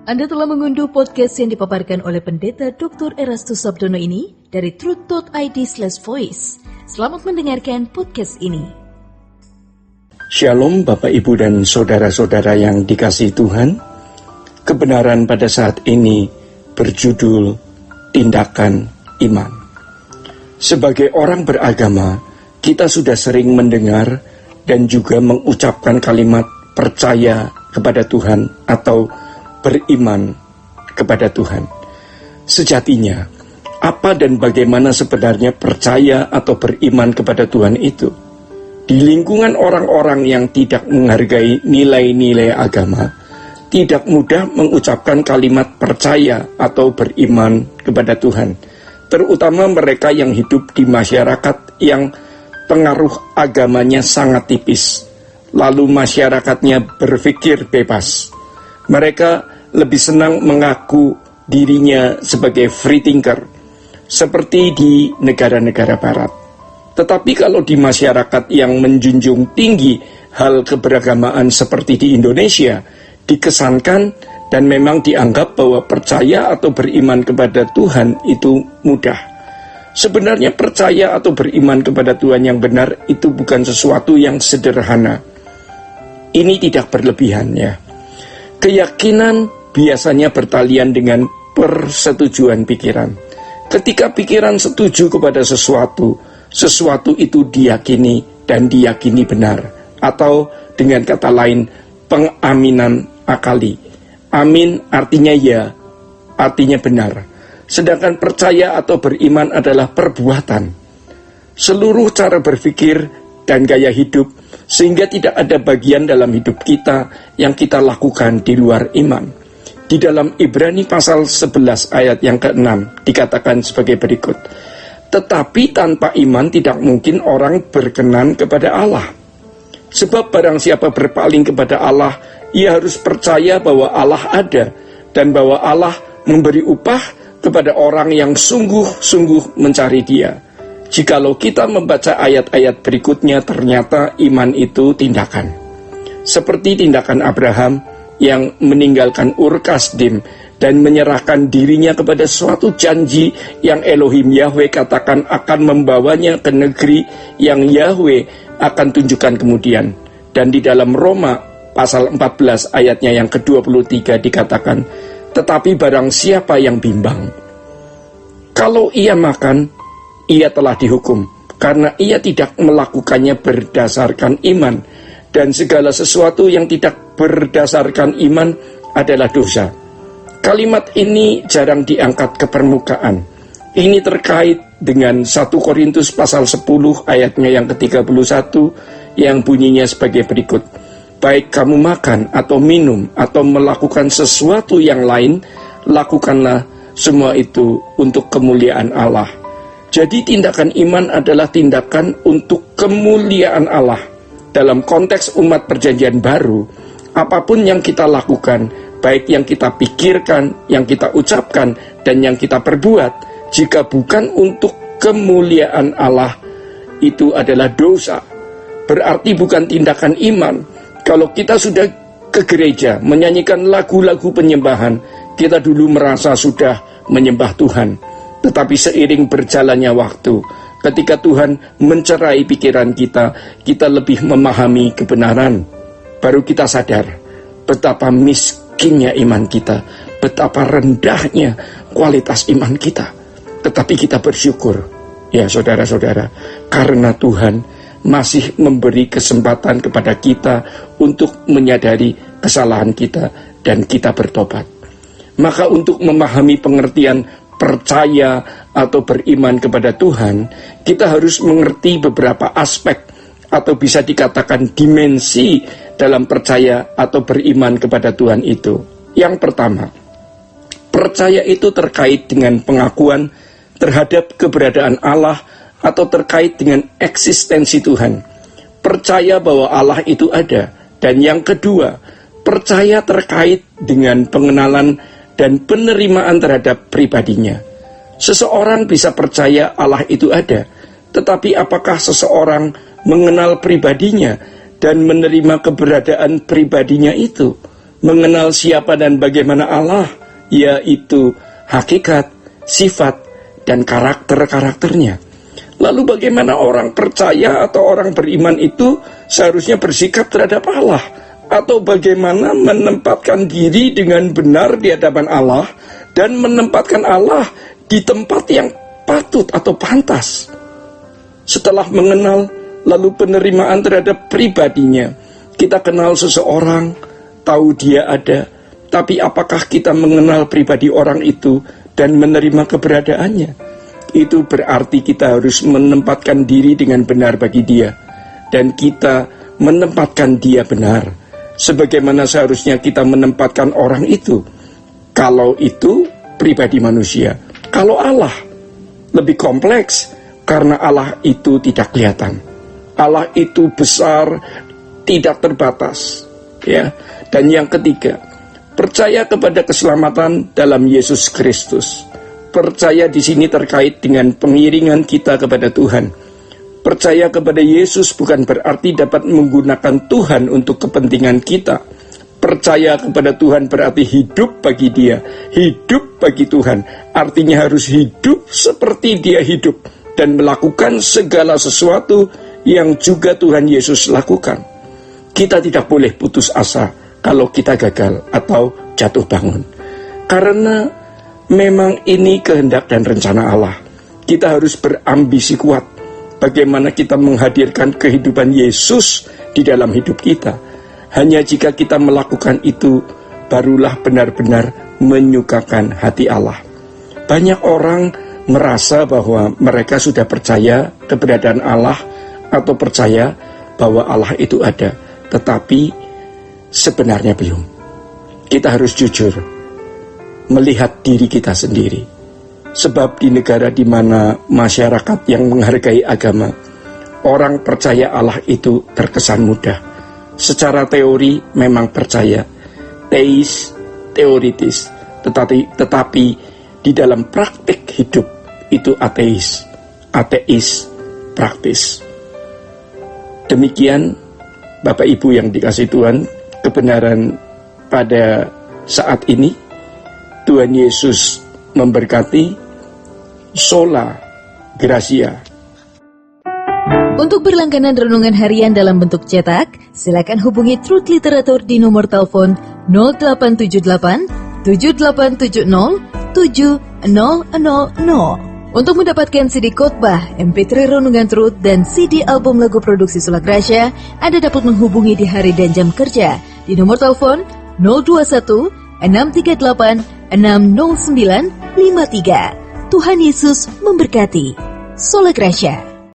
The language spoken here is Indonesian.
Anda telah mengunduh podcast yang dipaparkan oleh Pendeta Dr. Erastus Sabdono ini dari truth.id/voice. Selamat mendengarkan podcast ini. Shalom Bapak Ibu dan Saudara-saudara yang dikasihi Tuhan. Kebenaran pada saat ini berjudul Tindakan Iman. Sebagai orang beragama, kita sudah sering mendengar dan juga mengucapkan kalimat percaya kepada Tuhan atau beriman kepada Tuhan. Sejatinya, apa dan bagaimana sebenarnya percaya atau beriman kepada Tuhan itu? Di lingkungan orang-orang yang tidak menghargai nilai-nilai agama, tidak mudah mengucapkan kalimat percaya atau beriman kepada Tuhan. Terutama mereka yang hidup di masyarakat yang pengaruh agamanya sangat tipis. Lalu masyarakatnya berpikir bebas. Mereka lebih senang mengaku dirinya sebagai free thinker, seperti di negara-negara barat. Tetapi kalau di masyarakat yang menjunjung tinggi hal keberagamaan seperti di Indonesia, dikesankan dan memang dianggap bahwa percaya atau beriman kepada Tuhan itu mudah. Sebenarnya percaya atau beriman kepada Tuhan yang benar itu bukan sesuatu yang sederhana. Ini tidak berlebihan ya. Keyakinan biasanya bertalian dengan persetujuan pikiran. Ketika pikiran setuju kepada sesuatu, sesuatu itu diyakini dan diyakini benar. Atau dengan kata lain, pengaminan akali. Amin artinya ya, artinya benar. Sedangkan percaya atau beriman adalah perbuatan. Seluruh cara berpikir dan gaya hidup, sehingga tidak ada bagian dalam hidup kita yang kita lakukan di luar iman. Di dalam Ibrani pasal 11 ayat yang ke-6 dikatakan sebagai berikut. Tetapi tanpa iman tidak mungkin orang berkenan kepada Allah. Sebab barang siapa berpaling kepada Allah, ia harus percaya bahwa Allah ada dan bahwa Allah memberi upah kepada orang yang sungguh-sungguh mencari Dia. Jikalau kita membaca ayat-ayat berikutnya, ternyata iman itu tindakan. Seperti tindakan Abraham yang meninggalkan Ur Kasdim dan menyerahkan dirinya kepada suatu janji yang Elohim Yahweh katakan akan membawanya ke negeri yang Yahweh akan tunjukkan kemudian. Dan di dalam Roma pasal 14 ayatnya yang ke-23 dikatakan, tetapi barang siapa yang bimbang, kalau ia makan, ia telah dihukum, karena ia tidak melakukannya berdasarkan iman, dan segala sesuatu yang tidak berdasarkan iman adalah dosa. Kalimat ini jarang diangkat ke permukaan. Ini terkait dengan 1 Korintus pasal 10 ayatnya yang ke-31 yang bunyinya sebagai berikut. Baik kamu makan atau minum atau melakukan sesuatu yang lain, lakukanlah semua itu untuk kemuliaan Allah. Jadi tindakan iman adalah tindakan untuk kemuliaan Allah. Dalam konteks umat perjanjian baru, apapun yang kita lakukan, baik yang kita pikirkan, yang kita ucapkan, dan yang kita perbuat, jika bukan untuk kemuliaan Allah, itu adalah dosa. Berarti bukan tindakan iman. Kalau kita sudah ke gereja, menyanyikan lagu-lagu penyembahan, kita dulu merasa sudah menyembah Tuhan. Tetapi seiring berjalannya waktu, ketika Tuhan mencerai pikiran kita, kita lebih memahami kebenaran. Baru kita sadar betapa miskinnya iman kita, betapa rendahnya kualitas iman kita. Tetapi kita bersyukur, ya saudara-saudara, karena Tuhan masih memberi kesempatan kepada kita untuk menyadari kesalahan kita dan kita bertobat. Maka untuk memahami pengertian percaya atau beriman kepada Tuhan, kita harus mengerti beberapa aspek atau bisa dikatakan dimensi dalam percaya atau beriman kepada Tuhan itu. Yang pertama, percaya itu terkait dengan pengakuan terhadap keberadaan Allah atau terkait dengan eksistensi Tuhan. Percaya bahwa Allah itu ada. Dan yang kedua, percaya terkait dengan pengenalan dan penerimaan terhadap pribadinya. Seseorang bisa percaya Allah itu ada, tetapi apakah seseorang mengenal pribadinya dan menerima keberadaan pribadinya itu? mengenal siapa dan bagaimana Allah, yaitu hakikat, sifat, dan karakter-karakternya. Lalu bagaimana orang percaya atau orang beriman itu seharusnya bersikap terhadap Allah? Atau bagaimana menempatkan diri dengan benar di hadapan Allah dan menempatkan Allah di tempat yang patut atau pantas? Setelah mengenal, lalu penerimaan terhadap pribadinya. Kita kenal seseorang, tahu dia ada, tapi apakah kita mengenal pribadi orang itu dan menerima keberadaannya? Itu berarti kita harus menempatkan diri dengan benar bagi dia, dan kita menempatkan dia benar, sebagaimana seharusnya kita menempatkan orang itu. Kalau itu pribadi manusia. Kalau Allah lebih kompleks, karena Allah itu tidak kelihatan. Allah itu besar, tidak terbatas. Ya. Dan yang ketiga, percaya kepada keselamatan dalam Yesus Kristus. Percaya di sini terkait dengan pengiringan kita kepada Tuhan. Percaya kepada Yesus bukan berarti dapat menggunakan Tuhan untuk kepentingan kita. Percaya kepada Tuhan berarti hidup bagi Dia, hidup bagi Tuhan. Artinya harus hidup seperti Dia hidup dan melakukan segala sesuatu yang juga Tuhan Yesus lakukan. Kita tidak boleh putus asa kalau kita gagal atau jatuh bangun. Karena memang ini kehendak dan rencana Allah. Kita harus berambisi kuat. Bagaimana kita menghadirkan kehidupan Yesus di dalam hidup kita. Hanya jika kita melakukan itu, barulah benar-benar menyukakan hati Allah. Banyak orang merasa bahwa mereka sudah percaya keberadaan Allah atau percaya bahwa Allah itu ada, tetapi sebenarnya belum. Kita harus jujur melihat diri kita sendiri. Sebab di negara di mana masyarakat yang menghargai agama, orang percaya Allah itu terkesan mudah. Secara teori memang percaya, teis, teoritis, tetapi di dalam praktik hidup itu ateis praktis. Demikian Bapak Ibu yang dikasihi Tuhan, kebenaran pada saat ini. Tuhan Yesus memberkati. Sola Gracia. Untuk berlangganan renungan harian dalam bentuk cetak, silakan hubungi Truth Literatur di nomor telepon 0878 7870 7000. Untuk mendapatkan CD khotbah, MP3 renungan Truth, dan CD album lagu produksi Sola Gracia, Anda dapat menghubungi di hari dan jam kerja di nomor telepon 021 638 60953. Tuhan Yesus memberkati. Sola Gracia.